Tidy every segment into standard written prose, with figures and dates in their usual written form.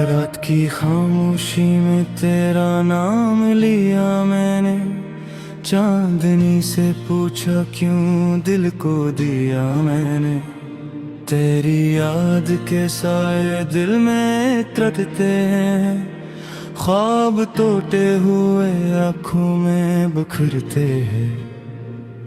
रात की खामोशी में तेरा नाम लिया मैंने, चांदनी से पूछा क्यों दिल को दिया मैंने। तेरी याद के साए दिल में तरसते हैं, ख्वाब टूटे हुए आँखों में बिखरते हैं।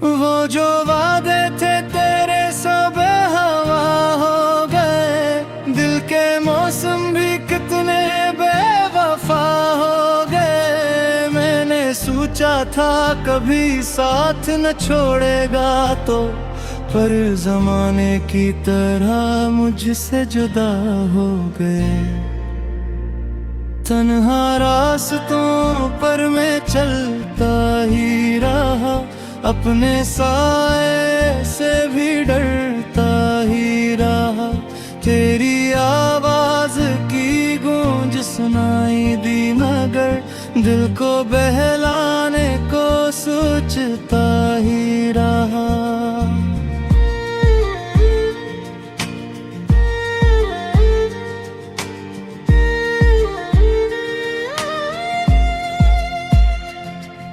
वो जो वादे थे तेरे सब हवा हो गए, दिल के मौसम भी कितने बेवफा हो गए। मैंने सोचा था कभी साथ न छोड़ेगा तो, पर जमाने की तरह मुझसे जुदा हो गए। तन्हा रास्तों पर मैं चलता ही रहा, अपने साए से भी डरता ही रहा। तेरी आवाज की गूंज सुनाई दी मगर दिल को बहलाने को सोचता ही रहा।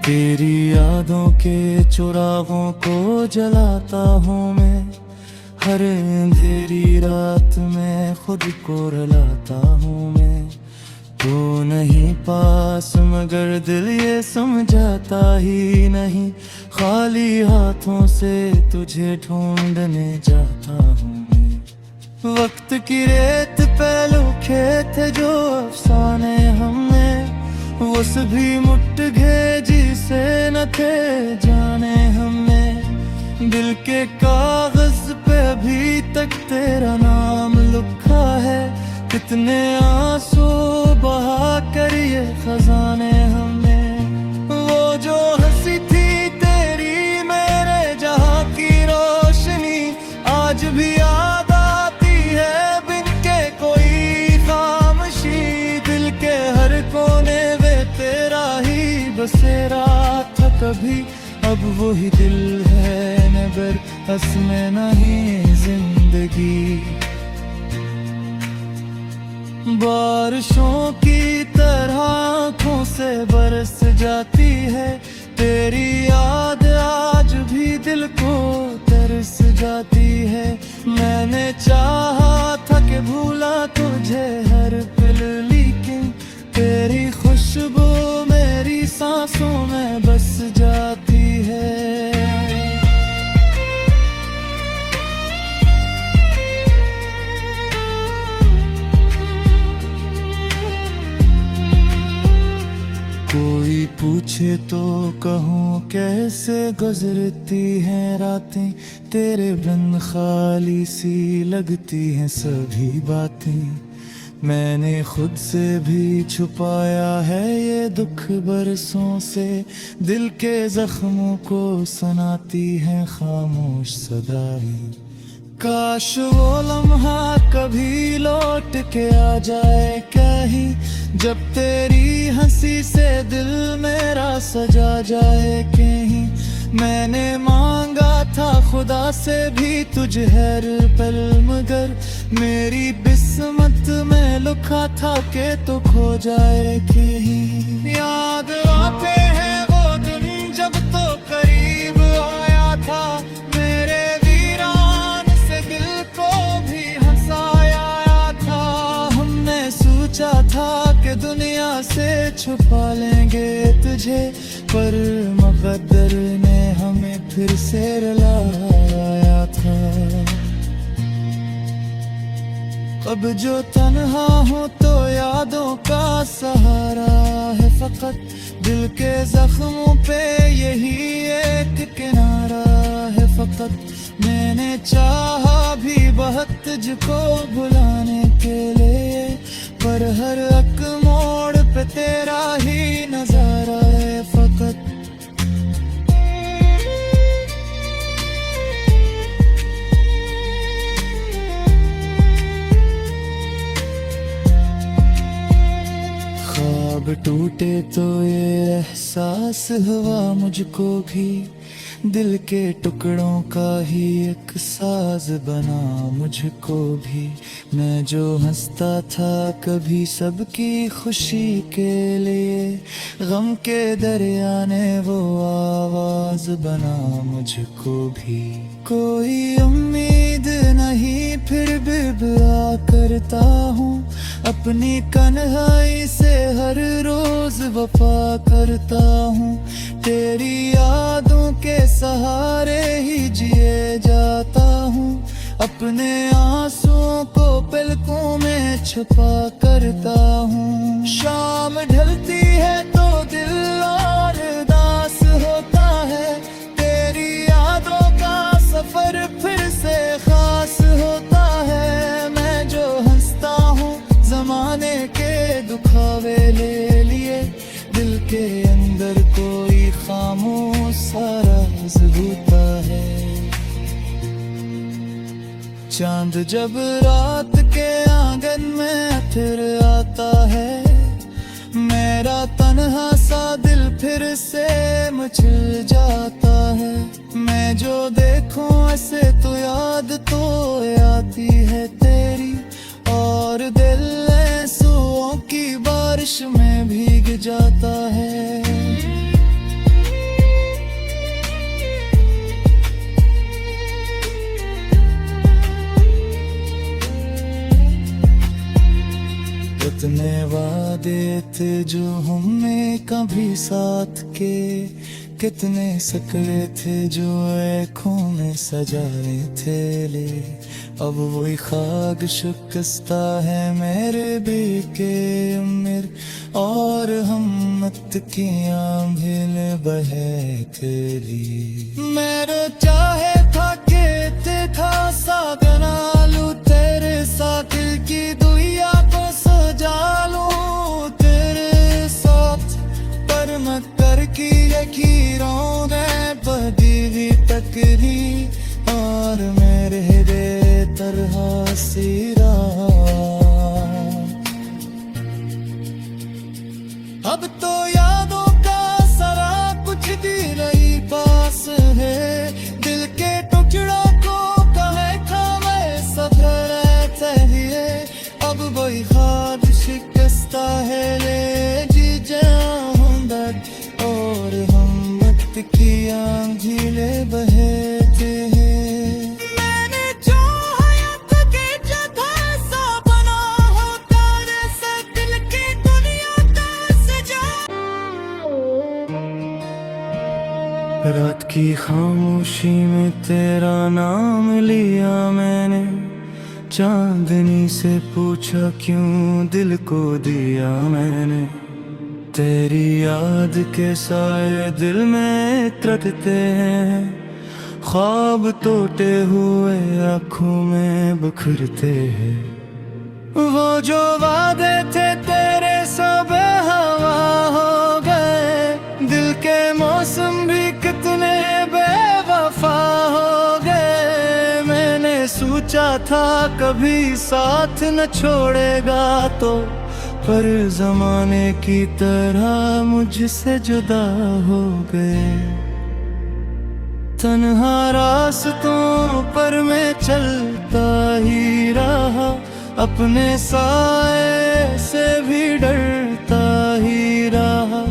तेरी यादों के चुरागों को जलाता हूँ मैं, हर अंधेरी रात में खुद को रुलाता हूँ मैं। तू नहीं पास मगर दिल ये समझाता ही नहीं, खाली हाथों से तुझे ढूंढने जाता हूँ मैं। वक्त की रेत पे लुके थे जो अफसाने हमने, वो सभी मुट गए जिसे न थे जाने हमने। दिल के कागज पे अभी तक तेरा नाम लिखा है, कितने आंसू बहा कर ये खजाने हमने। वो जो हंसी थी तेरी मेरे जहां की रोशनी, आज भी याद आती है बिन के कोई खामोशी। दिल के हर कोने तेरा ही बसेरा था कभी, अब वही दिल है मगर हंसने नहीं जिंदगी। बारिशों की तरह आँखों से बरस जाती है, तेरी याद आज भी दिल को तरस जाती है। मैंने चाहा था कि भूला तुझे हर पल, लेकिन तेरी खुशबू मेरी सांसों में बस जाती है। कोई पूछे तो कहूँ कैसे गुजरती हैं रातें, तेरे बिन खाली सी लगती हैं सभी बातें। मैंने खुद से भी छुपाया है ये दुख बरसों से, दिल के जख्मों को सुनाती हैं खामोश सदाएं। काश वो लम्हा कभी लौट के आ जाए कहीं, जब तेरी हंसी से दिल मेरा सजा जाए कहीं। मैंने मांगा था खुदा से भी तुझे हर पल, मगर मेरी किस्मत में लिखा था कि तू खो जाए कहीं। याद आते हैं वो दिन जब तो करीब आया था, मेरे वीरान से दिल को भी हंसाया था। हमने सोचा था कि दुनिया से छुपा लेंगे तुझे, पर मुक़द्दर ने हमें फिर से रुलाया था। अब जो तन्हा हूँ तो यादों का सहारा है फकत, दिल के जख्मों पे यही एक किनारा है फकत। मैंने चाहा भी बहुत तुझको भुलाने के लिए, पर हर एक मोड़ पे तेरा ही नजारा है फकत। ख्वाब टूटे तो ये एहसास हुआ मुझको भी, दिल के टुकड़ों का ही एक साज बना मुझको भी। मैं जो हंसता था कभी सबकी खुशी के लिए, गम के दरिया ने वो आवाज बना मुझको भी। कोई उम्मीद नहीं फिर भी दुआ करता हूँ, अपनी कन्हाई से हर रोज वफा करता हूँ। तेरी यादों के सहारे ही जिए जाता हूँ, अपने आंसुओं को पलकों में छुपा करता हूँ। शाम ढलती है तो दिल और उदास होता है, तेरी यादों का सफर फिर से खास होता है। मैं जो हंसता हूँ जमाने के दुखावे ले लिए, दिल के अंदर कोई खामोश सा राज होता है। चांद जब रात के आंगन में फिर आता है, मेरा तन्हा सा दिल फिर से मचल जाता है। मैं जो देखूं ऐसे तो याद तो आती है तेरी, और दिल आंसुओं की बारिश में भीग जाता है। कितने वादे थे जो हमने कभी साथ के, कितने सकले थे जो आँखों में सजाए थे ले। अब वही खाक शिकस्ता है मेरे बेके उम्र, और हम मत की आंभिल बहे तेरी। मेरे चाहे था के था सा बना लूं तेरे साथ, की दुनिया को सजा लूं तेरे साथ। पर मत कर की लकीरों में बदी हुई तकरी, और मेरे तरह सिरा। अब तो यादों का सारा कुछ भी नहीं पास है, दिल के टुकड़ों को कहे खामे सफर चाहिए। अब वही खाद शिकस्ता है ले जी जाऊं दर्द, और हम वक्त की आंधिले बहते हैं। मैंने जो हयात के जगह सा बना होता जैसे दिल की दुनिया का सजा। रात की खामोशी में तेरा नाम लिया मैंने, चांदनी से पूछा क्यों दिल को दिया मैंने। तेरी याद के साए दिल में त्रटते हैं, ख्वाब टूटे हुए आँखों में बिखरते हैं। वो जो वादे थे तेरे सब हवा हो गए, दिल के मौसम भी कितने बेवफा हो गए। मैंने सोचा था कभी साथ न छोड़ेगा तो, पर जमाने की तरह मुझसे जुदा हो गए। तन्हा रास्तों पर मैं चलता ही रहा, अपने साए से भी डरता ही रहा।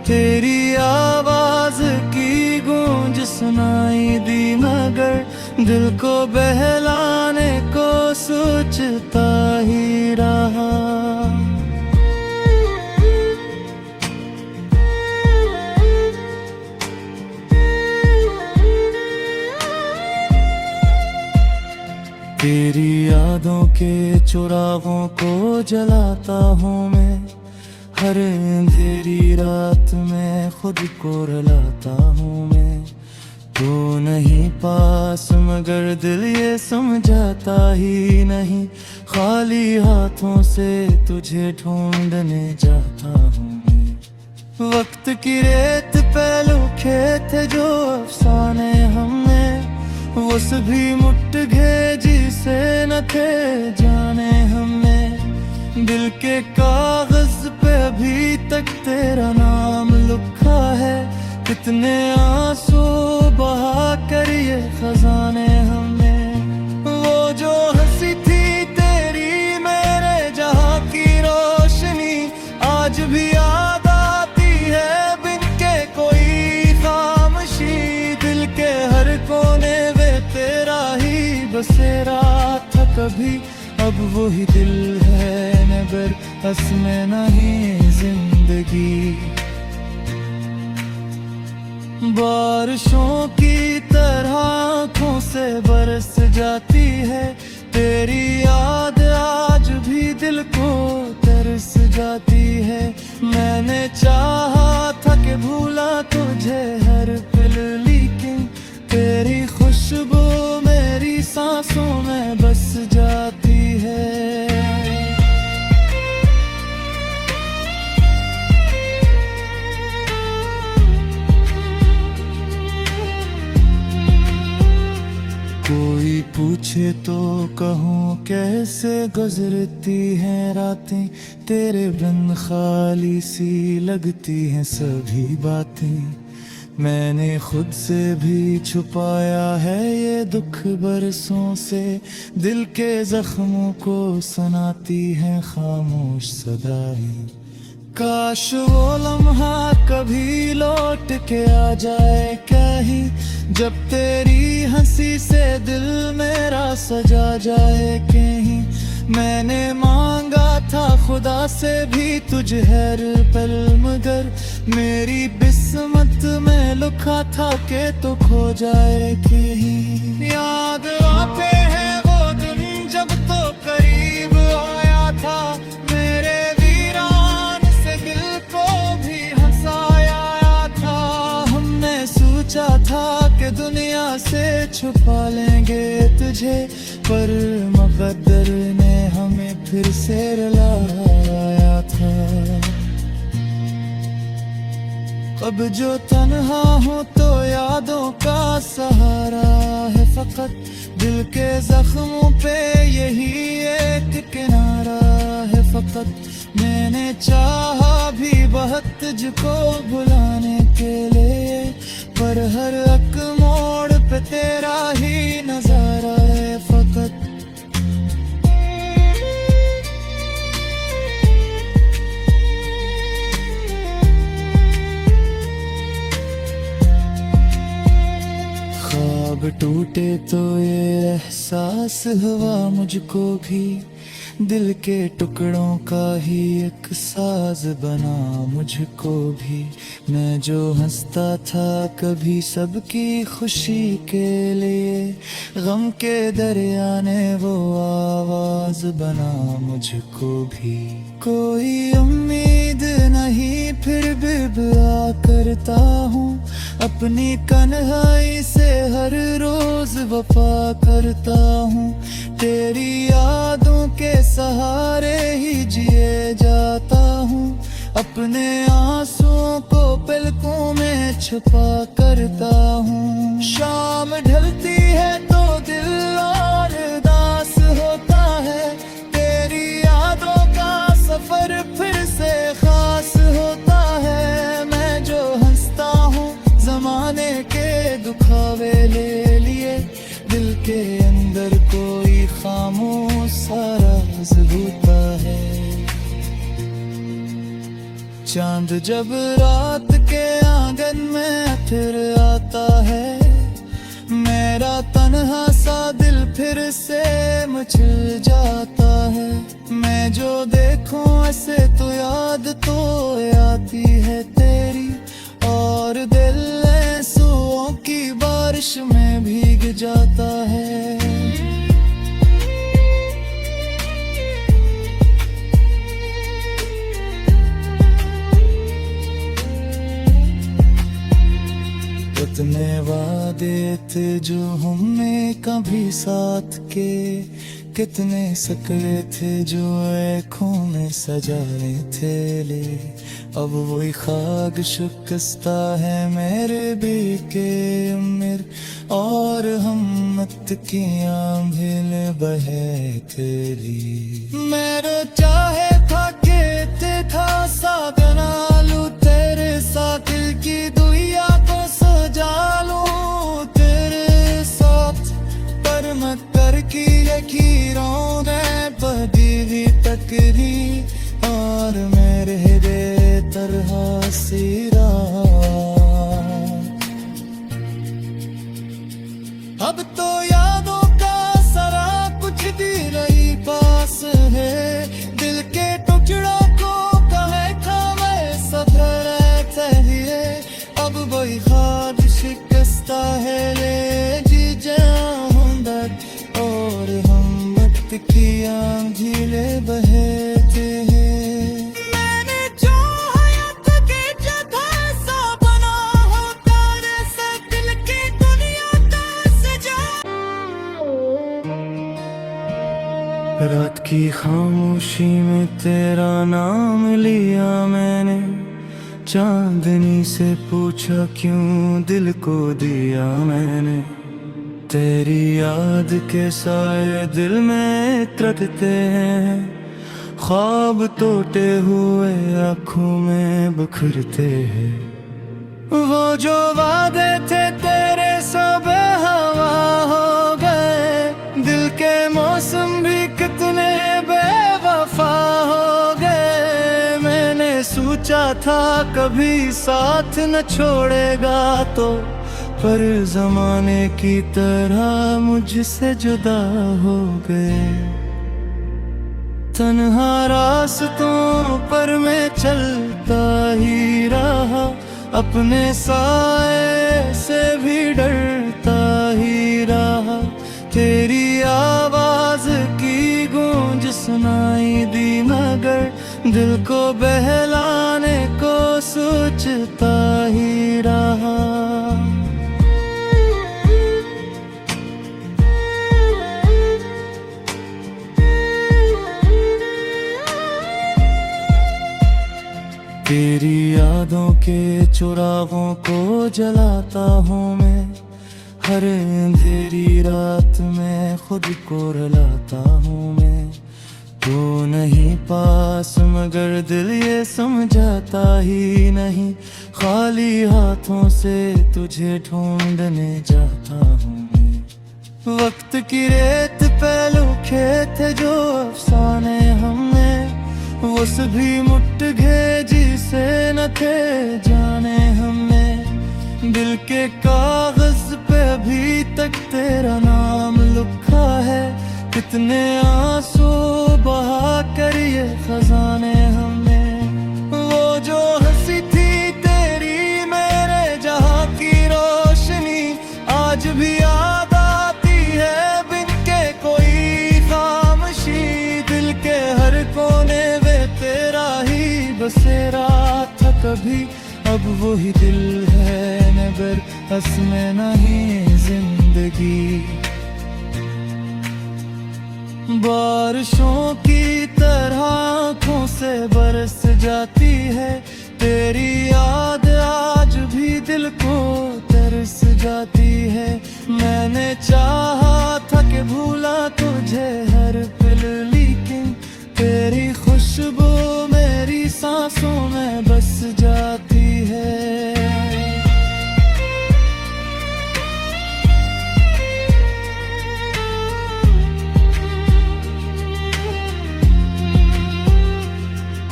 तेरी आवाज की गूंज सुनाई दी मगर, दिल को बहलाने को सोचता ही रहा। तेरी यादों के चुरागों को जलाता हूँ मैं, हर अंधेरी रात में खुद को रुलाता हूँ मैं। तू नहीं पास मगर दिल ये समझाता ही नहीं, खाली हाथों से तुझे ढूंढने जाता हूँ मैं। वक्त की रेत पे लुके थे जो अफसाने हमने, वो सभी मुट गए जिसे न थे जाने हमने। दिल के कागज पे अभी तक तेरा नाम लिखा है, कितने आंसू बहा कर ये खजाने हमें। वो जो हंसी थी तेरी मेरे जहां की रोशनी आज भी याद आती है बिन के कोई खामोशी। दिल के हर कोने में तेरा ही बसेरा था कभी, अब वही दिल है मगर असमें नहीं जिंदगी। बारिशों की तरह आँखों से बरस जाती है तेरी याद, आज भी दिल को तरस जाती है। मैंने चाहा था कि भूला तुझे हर पल, लेकिन तेरी खुशबू मेरी सांसों में बस जाती है। कोई पूछे तो कहूँ कैसे गुजरती हैं रातें, तेरे बिन खाली सी लगती हैं सभी बातें। मैंने खुद से भी छुपाया है ये दुख बरसों से, दिल के जख्मों को सुनाती हैं खामोश सदाएं। काश वो लम्हा कभी लौट के आ जाए कहीं, जब तेरी हंसी से दिल मेरा सजा जाए कहीं। मैंने मांगा था खुदा से भी तुझे हर पल, मगर मेरी किस्मत में लिखा था कि तो खो जाए कहीं। याद आते हैं वो दिन जब तो करीब आया था, मेरे वीरान से दिल को भी हंसाया था। हमने सोचा था कि दुनिया से छुपा लेंगे तुझे, पर मुक़द्दर ने हमें फिर से रुलाया था। अब जो तन्हा हूँ तो यादों का सहारा है फकत, दिल के जख्मों पे यही एक किनारा है फकत। मैंने चाहा भी बहुत तुझको भुलाने के लिए, पर हर एक मोड़ पे तेरा ही नजारा है फकत। ख्वाब टूटे तो ये एहसास हुआ मुझको भी, दिल के टुकड़ों का ही एक साज बना मुझको भी। मैं जो हंसता था कभी सबकी खुशी के लिए, गम के दरिया ने वो आवाज बना मुझको भी। कोई उम्मीद नहीं फिर भी दुआ करता हूँ, अपनी तन्हाई से हर रोज वफा करता हूँ। तेरी यादों के सहारे ही जिए जाता हूँ, अपने आंसुओं को पलकों में छुपा करता हूँ। शाम ढलती है तो दिल और उदास होता है, तेरी यादों का सफर फिर से खास होता है। मैं जो हंसता हूँ जमाने के दुखावे ले लिए, दिल के अंदर कोई खामोश सा राज होता है। चांद जब रात के आंगन में फिर आता है, मेरा तन्हा सा दिल फिर से मचल जाता है। मैं जो देखूं ऐसे तो याद तो आती है तेरी, और दिल आंसुओं की बारिश में भीग जाता है। कितने वादे थे जो हमने कभी साथ के, कितने सकले थे जो आँखों में सजाए थे ले। अब वही खाक शिकस्ता है मेरे बेके उम्र, और हिम्मत की आंभिल बहे तेरी। मेरे चाहे था कि था सा बना लूं तेरे साथ की दुनिया को सजा लूं, फिक्री और मेरे तरह सिरा। अब तो यादों का सारा कुछ भी नहीं पास है, दिल के टुकड़ों को कहे खामे सफर चाहिए। अब वही ख्वाब शिकस्ता है ले जी जाऊं दर्द, और हम वक्त की आंधिले बहते हैं। मैंने जो हयात के जगह सा बना हो तारे से दिल की दुनिया का सजा। रात की खामोशी में तेरा नाम लिया मैंने, चांदनी से पूछा क्यों दिल को दिया मैंने। तेरी याद के साए दिल में तरकते हैं, ख्वाब टूटे हुए आँखों में बिखरते हैं। वो जो वादे थे तेरे सब हवा हो गए, दिल के मौसम भी कितने बेवफा हो गए। मैंने सोचा था कभी साथ न छोड़ेगा तो, पर जमाने की तरह मुझसे जुदा हो गए। तन्हा रास्तों पर मैं चलता ही रहा, अपने साए से भी डरता ही रहा। तेरी आवाज की गूंज सुनाई दी मगर दिल को बहलाने को सोचता ही रहा। तेरी यादों के चुरागों को जलाता हूँ मैं, हर अंधेरी रात में खुद को रुलाता हूँ मैं। तू नहीं पास मगर दिल ये समझाता ही नहीं, खाली हाथों से तुझे ढूंढने जाता हूँ मैं। वक्त की रेत पे लुके थे जो अफसाने हमने, वो सभी मुट गए जिसे न थे जाने हमने। दिल के कागज पे अभी तक तेरा नाम लिखा है, कितने आंसू बहा कर ये खजाने हमने। वो जो हंसी थी तेरी मेरे जहां की रोशनी, आज भी याद आती है बिन के कोई खामोशी। दिल के हर कोने तेरा ही बसेरा था कभी, अब वही दिल है मगर हंसने नहीं जिंदगी। बारिशों की तरह आँखों से बरस जाती है, तेरी याद आज भी दिल को तरस जाती है। मैंने चाहा था कि भूला तुझे हर पल, लेकिन तेरी खुशबू मेरी सांसों में बस जाती है।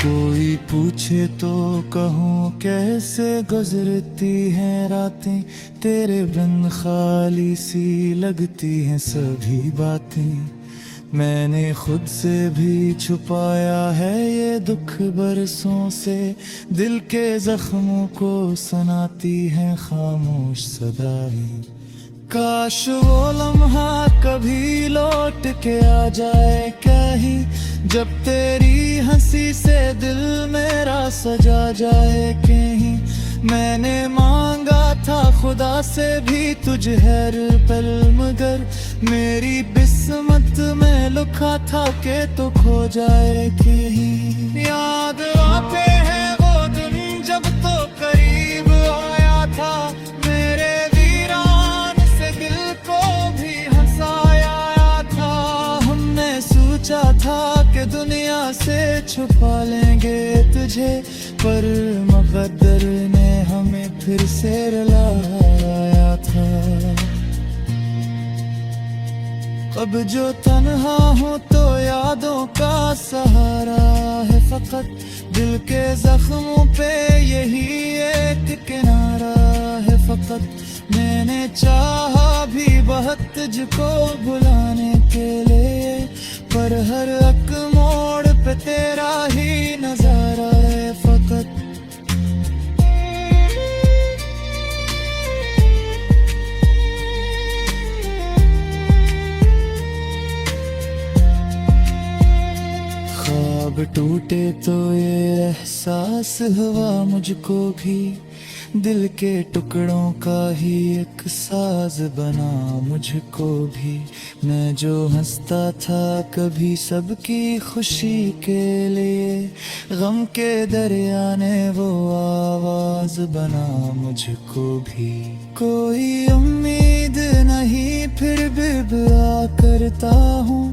कोई पूछे तो कहूँ कैसे गुजरती हैं रातें, तेरे बिन खाली सी लगती हैं सभी बातें। मैंने खुद से भी छुपाया है ये दुख बरसों से, दिल के जख्मों को सुनाती हैं खामोश सदाएं। काश वो लम्हा कभी लौट के आ जाए कहीं, जब तेरी हंसी से दिल मेरा सजा जाए कहीं। मैंने मांगा था खुदा से भी तुझे हर पल, मगर मेरी किस्मत में लिखा था कि तो खो जाए कहीं। याद आते हैं वो दिन जब तो करीब आया था, मेरे वीरान से दिल को भी हंसाया था। हमने सोचा था कि दुनिया से छुपा लेंगे तुझे, पर मुक़द्दर ने हमें फिर से रुलाया था। अब जो तन्हा हूँ तो यादों का सहारा है फकत, दिल के जख्मों पे यही एक किनारा है फकत। मैंने चाहा भी बहुत तुझको भुलाने के लिए, पर हर एक मोड़ पे तेरा ही नजारा है फकत। ख्वाब टूटे तो ये एहसास हुआ मुझको भी, दिल के टुकड़ों का ही एक साज बना मुझको भी। मैं जो हंसता था कभी सबकी खुशी के लिए, गम के दरिया ने वो आवाज बना मुझको भी। कोई उम्मीद नहीं फिर भी दुआ करता हूँ,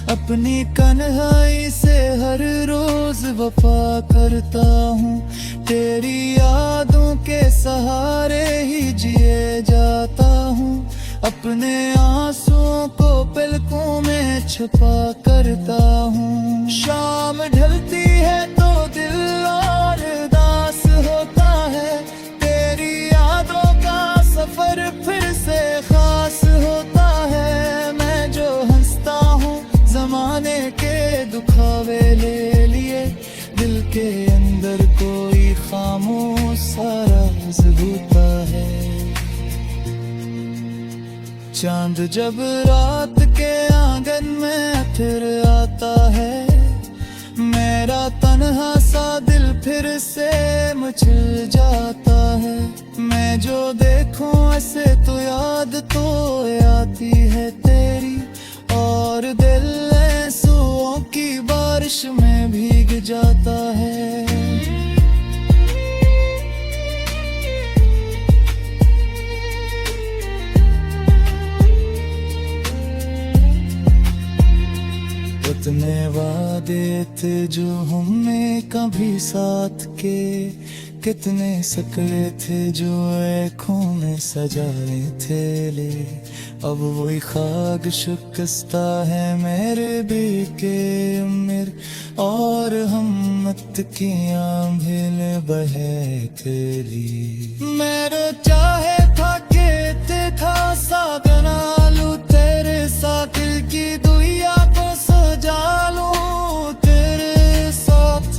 अपनी कन्हाई से हर रोज वफा करता हूँ। तेरी यादों के सहारे ही जिए जाता हूँ, अपने आंसुओं को पलकों में छुपा करता हूँ। शाम ढलती है तो दिल और उदास होता है, तेरी यादों का सफर फिर से खास होता है। मैं जो हंसता हूँ जमाने के दुखावे ले लिए, दिल के अंदर कोई खामोश सा राज होता है। चांद जब रात के आंगन में फिर आता है, मेरा तन्हा सा दिल फिर से मचल जाता है। मैं जो देखूं ऐसे तो याद तो आती है तेरी, और दिल आंसुओं की बारिश में भीग जाता है। कितने वादे थे जो हमने कभी साथ के, कितने सकले थे जो आँखों में सजाए थे ले। अब वही खाक शिकस्ता है मेरे बेके उम्र, और हिम्मत की आंभिल बहे तेरी। मेरे चाहे था के ते था सा बना लूं तेरे साकिल की दुनिया को सजा लूं तेरे साथ,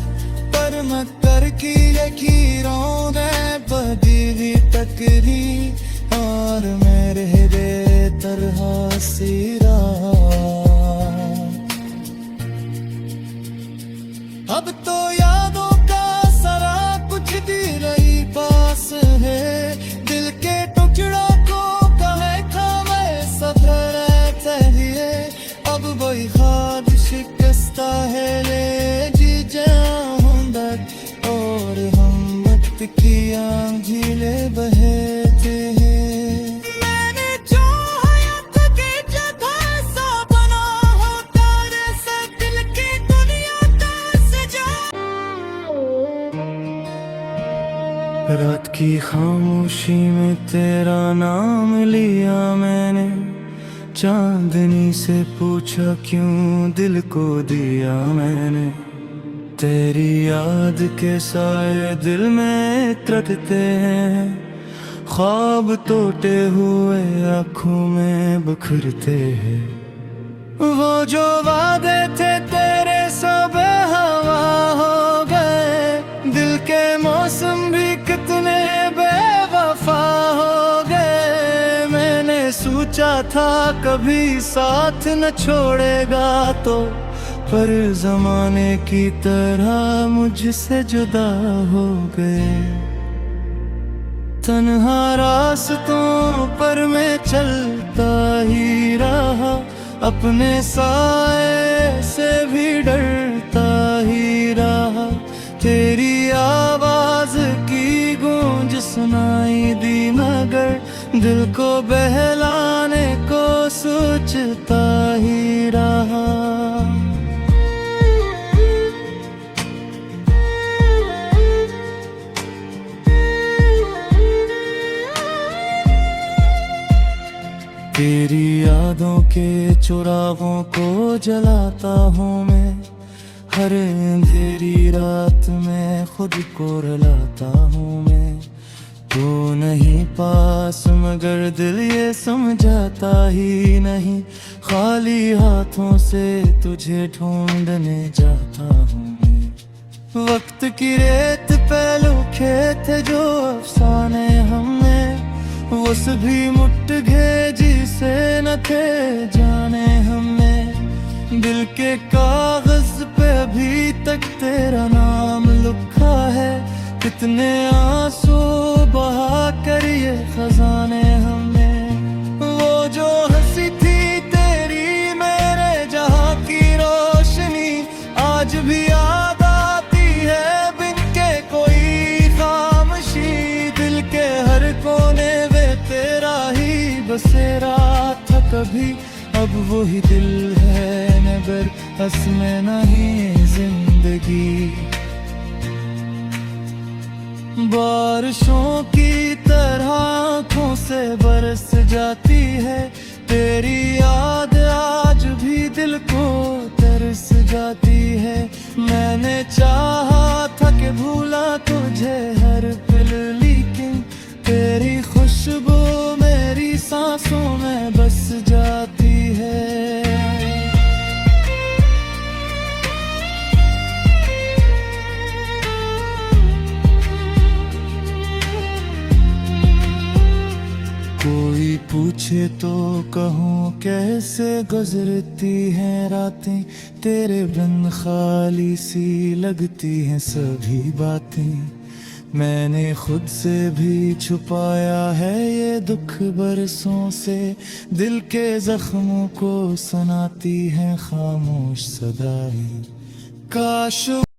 पर मैं कर की लकीरों में बदी हुई तकरी, और मेरे हृदय तरह सिरा। अब तो यादों का सारा कुछ भी रही पास है, दिल के टुकड़ों को कहे खामे सफर चाहिए। अब वही ख्वाब शिकस्ता है ले जी जाऊंगा, और हम वक्त की आंधिले बहते हैं। मैंने जो हयात की जगह सा बना हो तारे से, दिल की दुनिया का सजा। रात की खामोशी में तेरा नाम लिया मैंने, चांदनी से पूछा क्यों दिल को दिया मैंने। तेरी याद के साए दिल में तरसते हैं, ख्वाब टूटे हुए आँखों में बिखरते हैं। वो जो वादे थे तेरे सब हवा हो गए, दिल के मौसम भी कितने बेवफा हो गए। मैंने सोचा था कभी साथ न छोड़ेगा तो, पर जमाने की तरह मुझसे जुदा हो गए। तन्हा रास्तों पर मैं चलता ही रहा, अपने साए से भी डरता ही रहा। तेरी आवाज की गूंज सुनाई दी मगर, दिल को बहलाने को सोचता ही रहा। तेरी यादों के चुरागों को जलाता हूँ मैं, हर अंधेरी रात में खुद को रुलाता हूँ मैं। तू नहीं पास मगर दिल ये समझाता ही नहीं। खाली हाथों से तुझे ढूंढने जाता हूँ मैं। वक्त की रेत पे लुके थे जो अफसाने हमें, वो सभी मुट गए जिसे न थे जाने हमें। दिल के कागज पे अभी तक तेरा नाम लिखा है। कितने आंसू बहा कर ये खजाने हमें। वो जो हंसी थी तेरी मेरे जहां की रोशनी, आज भी याद आती है बिन के कोई खामोशी। दिल के हर कोने तेरा ही बसेरा था कभी, अब वही दिल है मगर हंसने नहीं जिंदगी। बारिशों की तरह आँखों से बरस जाती है तेरी याद, आज भी दिल को तरस जाती है। मैंने चाहा था कि भूला तुझे हर पल, लेकिन तेरी खुशबू मेरी सांसों में बस जाती है। कोई पूछे तो कहूँ कैसे गुजरती हैं रातें, तेरे बिन खाली सी लगती हैं सभी बातें। मैंने खुद से भी छुपाया है ये दुख बरसों से, दिल के जख्मों को सुनाती हैं खामोश सदाएं। काश